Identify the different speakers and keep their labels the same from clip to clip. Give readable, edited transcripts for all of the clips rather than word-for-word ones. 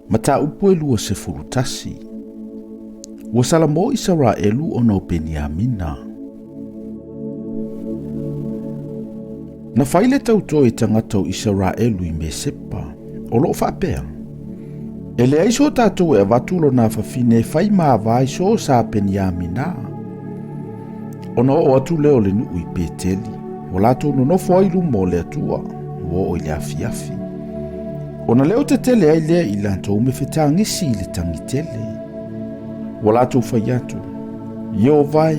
Speaker 1: Mata upu e lua se furutasi. Ua salamo Israelu ona o Peniamina. Na faile tauto e tangata o Israelu I Mesepa, o loo whapea. E le aiso tātou e avatulo na whawhine whai maawai so sa Peniamina. Ona o atu leo le nuu I Peteli, o lato no nofo ailu mo le atua, o le afiafi. Ona leo te tele ai lea I lantou me whetangisi I le tangitele. O lato whai atu, Yehovai,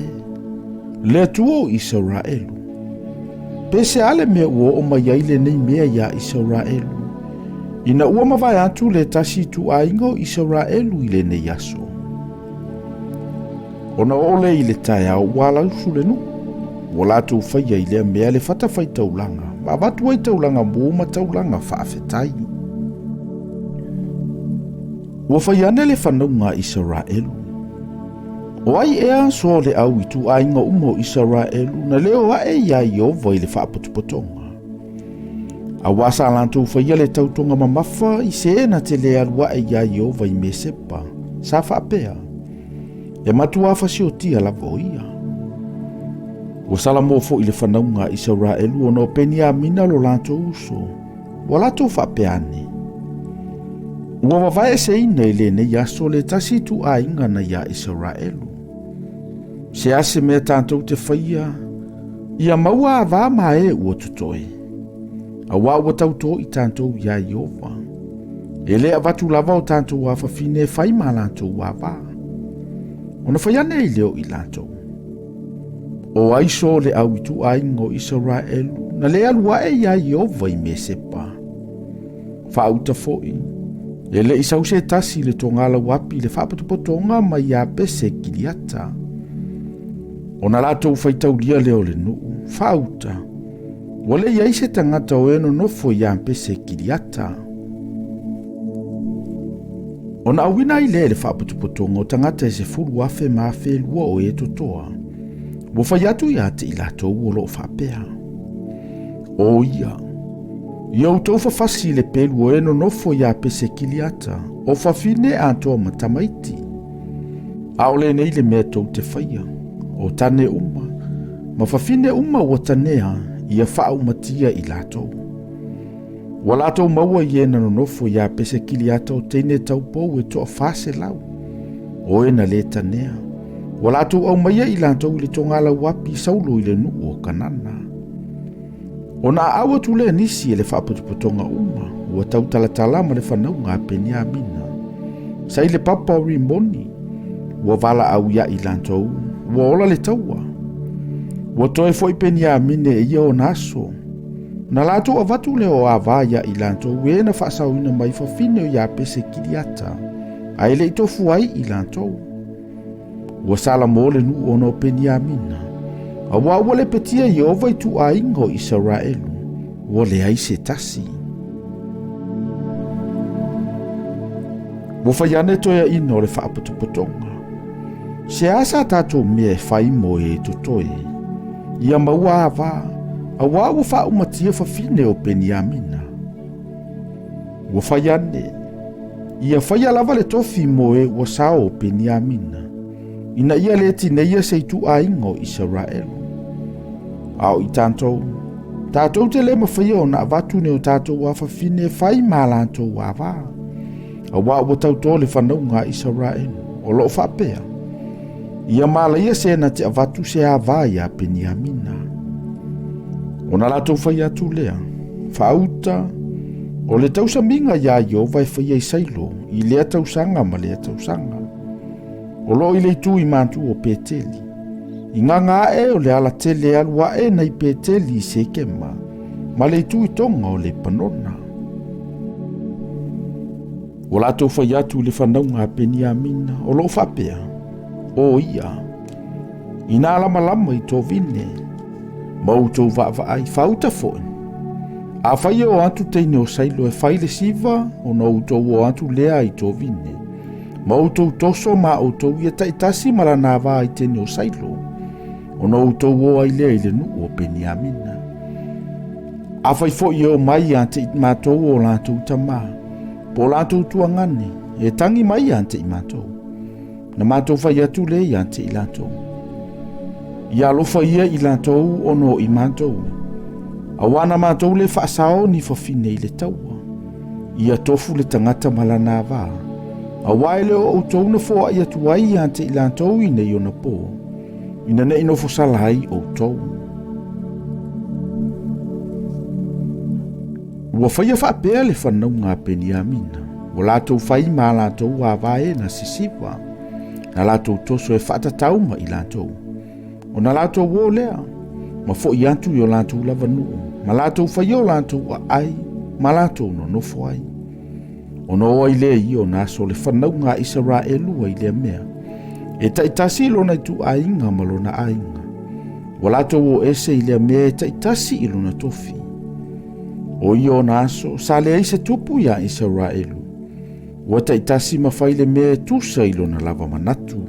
Speaker 1: le atua o Israelu. Pese ale mea ua o mai aile nei mea ia Israelu. Ina ua mawai atu le tasi tu aingo Israelu I le nei aso. Ona ole I le tae au wala usu le nu. Wala tu whaia I lea mea le fata faitaulanga. Ma watu ai taulanga mo ma taulanga whaafetai. Ua whaiane le whanaunga Israelu. O ai ea so le au I tu ainga umo Israelu na leo a e ia Iova I le whaapotupotonga. A wasa alantou whaia le tautonga mamafa I se na te le alua e ia Iova I Mesepa. Sa whaapea. E matua whasiotia la voia. Ua salamo fo I le whanaunga Israelu o no Peniamina lo lantou uso. Ua latou whaapeane. Ua wawai se ina I le nei aso le tasi tu a inga na ia Israelu. Se ase mea tātou te whaia, ia maua a wā mae ua tutoe. A wā ua tauto I tātou ia Iova. E lea watu lava o tātou a whawhine whai mā lātou wā wā. Ona whaiane I leo I lātou. O aiso le au I tu aingo Israelu, na le alua e ia Iova I Mesepa. Whauta foi. E le isau se tasi le tongala wapi le whapatupotonga ma ia pese kiliata. Ona latou faitaulia leo le nuu, whauta. Wale iai se tangata o eno nofo ia pese kiliata. Ona awina I le whapatupotonga o tangata e se furu afe ma afe lua o e totoa. Wo whaiatu ia te I latou o lo whapea. O ia. Iau tau whawhasi le pelu o eno nofo ia pese kiliata, o whawhine antoa matamaiti. Aole nei le mea tau te whaia, o tane uma, ma whawhine uma o tanea ia whau matia I latou. Wa latou maua I ena no nofo ia pese kiliata o teine tau pou e toa whase lau, o ena le tanea. Wa latou au maia I latou le tongala wapi saulo I le nuu o kanana. Ona awa tule nisi e le whaapotupotonga uma, ua tau talatala ma le whanaunga a Peniamina. Sai le papa o rimoni, ua wala au ia I lantou, ua ola le taua. Ua toe foi Peniamine e ia o naso. Na lato a watu le o awa ia I lantou, e na whaasauina mai whawhine o ia pese kiliata. A ele I tofu ai I lantou. Ua sala mo le nu ono Peniamina. A wawa le petia Iova I tu a ingo Israelu, wa le ai se tasi. Wa whaiane toia ino le whaapotupotonga. Se asa tātou mea e whai mo e tutoe. Ia maua awa, a wawa whaumatia whawhine o Peniamina. Wa whaiane, ia whaia lava le tofi mo e wa sao o Peniamina. Ina ia le tineia se tu a ingo Israelu. Au I tātou te le mawhia o na watu ne o tātou wa whawhine whai mā lātou wa wā. A wā ua tauto le whanaunga Israelu, o loo whapea. Ia mālaia se na te awatu se a wā ia Peniamina. O na lātou whai atu lea, whauta, o le tausaminga ia Iova e whai ai sailo, I lea tausanga ma lea tausanga. O loo I le tu I mantu o Peteli. I nganga e o le ala tele alua e na I Peteli I sekema, ma le tu I tonga o le panona. O latou whai atu le whanaunga a Peniamina, o loo whapea, o ia. I nā lama I tō vine, mautou vava ai, whauta foen. A whai o antu teine o sailo e whai le siva, o na utou o antu lea I tō vine. Mautou toso ma outou ia taitasi malana wā I tene o sailo. Ona outou o ai lea I le nuu o Peniamina. A whai fo I o mai ante I mātou o lātou tamā. po lātou tuangani, e tangi mai ante I mātou. Na mātou whai atu le I ante I lātou. Ia alofa ia I lātou ono I mātou. Awana mātou le whaasao ni whawhine I le taua. Ia tofu le tangata malana wā. Awai leo o tau na fōa ia tuai ante I lātou I nei ona pō. Ina ne ino fosalai o tau. Ua whaia whaapea le whanau ngā peni amina. O lātou whai mā lātou wā vae na sisiwa. Na lātou toso e whaatatauma I lātou. O na lātou wō lea. Ma fo I antu I o lātou lava nuu. Ma lātou whai o lātou a ai. Ma lātou no nofo ai. O no ai le I o nā so le whanau ngā Israelu ai le mea. E taitasi lona I tu ainga malona ainga. Wa lātou o ese I le mea e taitasi I lona tofi. O I o nā so sa le aise tupu ia Israelu. Wa taitasi mawhai le mea tusa I lona lava manatu.